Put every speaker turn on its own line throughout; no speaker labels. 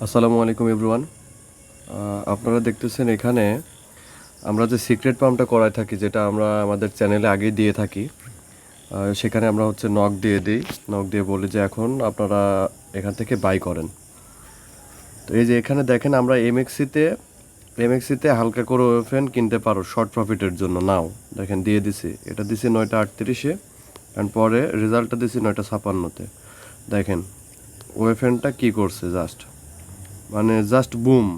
আসসালামু আলাইকুম এভরিওয়ান। আপনারা দেখতেছেন এখানে আমরা যে সিক্রেট পাম্পটা করাই থাকি, যেটা আমরা আমাদের চ্যানেলে আগেই দিয়ে থাকি। সেখানে আমরা নক দিয়ে দিই, নক দিয়ে বলি যে এখন আপনারা এখান থেকে বাই করেন। তো এই যে এখানে দেখেন আমরা এমএক্সিতে হালকা করে ওয়েফেন কিনতে পারো শর্ট প্রফিটের জন্য। নাও দেখেন দিয়ে দিছি, এটা দিছি 9টা 38-এ, অ্যান্ড পরে রেজাল্টটা দিছি 9টা 56-তে। দেখেন ওয়েফেনটা কী করছে, জাস্ট বুম।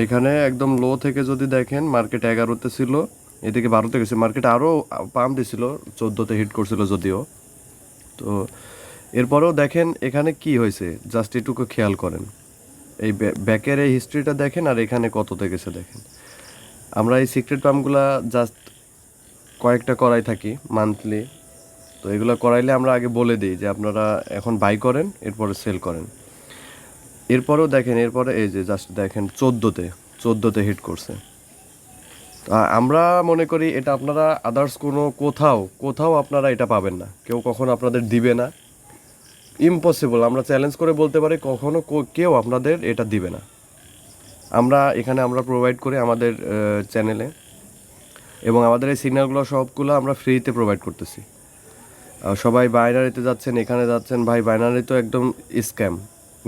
এখানে একদম লো থেকে যদি দেখেন মার্কেট 11-তে ছিল, এদিকে 12-তে গেছে, মার্কেট আরও পাম্প দিছিল, 14-তে হিট করছিল যদিও। তো এরপরেও দেখেন এখানে কি হয়েছে, জাস্ট এটুকু খেয়াল করেন। এই ব্যাকের এই হিস্ট্রিটা দেখেন, আর এখানে কততে গেছে দেখেন। আমরা এই সিক্রেট পাম্পগুলা জাস্ট কয়েকটা করাই থাকি মান্থলি। তো এগুলো করাইলে আমরা আগে বলে দিই যে আপনারা এখন বাই করেন, এরপরে সেল করেন। এরপরেও দেখেন, এরপরে এই যে জাস্ট দেখেন 14তে হিট করছে। আমরা মনে করি এটা আপনারা আদার্স কোথাও আপনারা এটা পাবেন না, কেউ কখনো আপনাদের দিবে না, ইম্পসিবল। আমরা চ্যালেঞ্জ করে বলতে পারি কখনো কেউ আপনাদের এটা দিবে না। আমরা প্রোভাইড করি আমাদের চ্যানেলে, এবং আমাদের এই সিগন্যালগুলো সবগুলো আমরা ফ্রিতে প্রোভাইড করতেছি। সবাই বাইনারিতে যাচ্ছেন, এখানে যাচ্ছেন, ভাই বাইনারি তো একদম স্ক্যাম,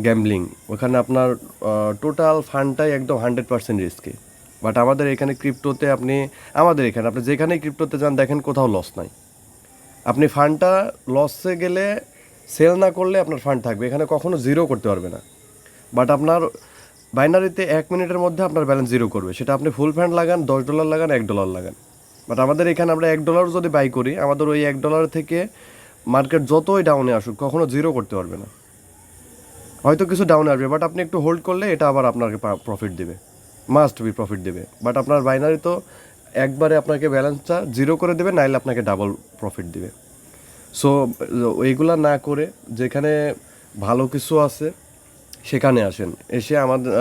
গ্যাম্বলিং। ওখানে আপনার টোটাল ফান্ডটাই একদম 100% রিস্কি। বাট আমাদের এখানে ক্রিপ্টোতে আপনি যেখানেই ক্রিপ্টোতে যান দেখেন কোথাও লস নাই। আপনি ফান্ডটা লসে গেলে সেল না করলে আপনার ফান্ড থাকবে, এখানে কখনো জিরো করতে পারবে না। বাট আপনার বাইনারিতে 1 মিনিটের মধ্যে আপনার ব্যালেন্স জিরো করবে, সেটা আপনি ফুল ফান্ড লাগান, $10 লাগান, $1 লাগান। বাট আমাদের এখানে আমরা $1 যদি বাই করি, আমাদের ওই $1 থেকে মার্কেট যতই ডাউনে আসুক কখনো জিরো করতে পারবে না। হয়তো কিছু ডাউনে আসবে, বাট আপনি একটু হোল্ড করলে এটা আবার আপনাকে প্রফিট দেবে, মাস্ট বি প্রফিট দেবে। বাট আপনার বাইনারি তো একবারে আপনাকে ব্যালেন্সটা জিরো করে দেবে, নাইলে আপনাকে ডাবল প্রফিট দেবে। সো এইগুলা না করে যেখানে ভালো কিছু আছে সেখানে আসেন, এসে আমাদের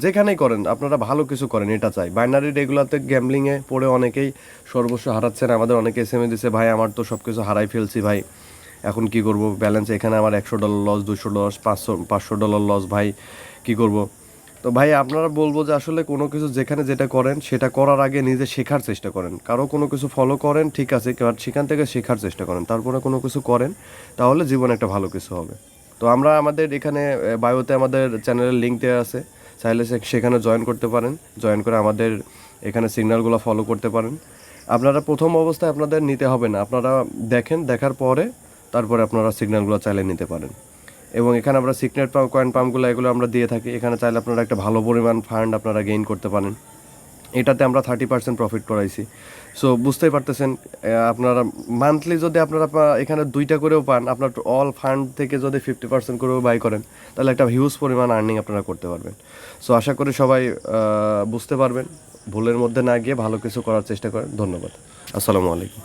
যেখানেই করেন আপনারা ভালো কিছু করেন, এটা চাই। বাইনারির এগুলাতে গ্যাম্বলিংয়ে পড়ে অনেকেই সর্বস্ব হারাচ্ছেন। আমাদের অনেকে এসএমএস দিছে, ভাই আমার তো সব কিছু হারাই ফেলছি ভাই, এখন কি করব, ব্যালেন্স এখানে আমার $100 লস, $200, $500 লস, ভাই কি করব। তো ভাই আপনারা বলবো যে আসলে কোনো কিছু যেখানে যেটা করেন সেটা করার আগে নিজে শেখার চেষ্টা করেন। কারো কোনো কিছু ফলো করেন ঠিক আছে, বাট সেখান থেকে শেখার চেষ্টা করেন, তারপরে কোনো কিছু করেন, তাহলে জীবনে একটা ভালো কিছু হবে। তো আমরা আমাদের এখানে বায়োতে আমাদের চ্যানেলের লিঙ্ক দেওয়া আছে, চাইলে সেখানে জয়েন করতে পারেন, জয়েন করে আমাদের এখানে সিগন্যালগুলো ফলো করতে পারেন। আপনারা প্রথম অবস্থায় আপনাদের নিতে হবে না, আপনারা দেখেন, দেখার পরে তারপরে আপনারা সিগন্যালগুলো চাইলে নিতে পারেন। এবং এখানে আমরা সিক্রেট কয়েন পাম্পগুলো এগুলো আমরা দিয়ে থাকি, এখানে চাইলে আপনারা একটা ভালো পরিমাণ ফান্ড আপনারা গেইন করতে পারেন। এটাতে আমরা 30% প্রফিট করাইছি। সো বুঝতেই পারতেছেন, আপনারা মান্থলি যদি আপনারা এখানে 2টা করেও পান, আপনার অল ফান্ড থেকে যদি 50% করেও বাই করেন, তাহলে একটা হিউজ পরিমাণ আর্নিং আপনারা করতে পারবেন। সো আশা করি সবাই বুঝতে পারবেন, ভুলের মধ্যে না গিয়ে ভালো কিছু করার চেষ্টা করেন। ধন্যবাদ। আসসালামু আলাইকুম।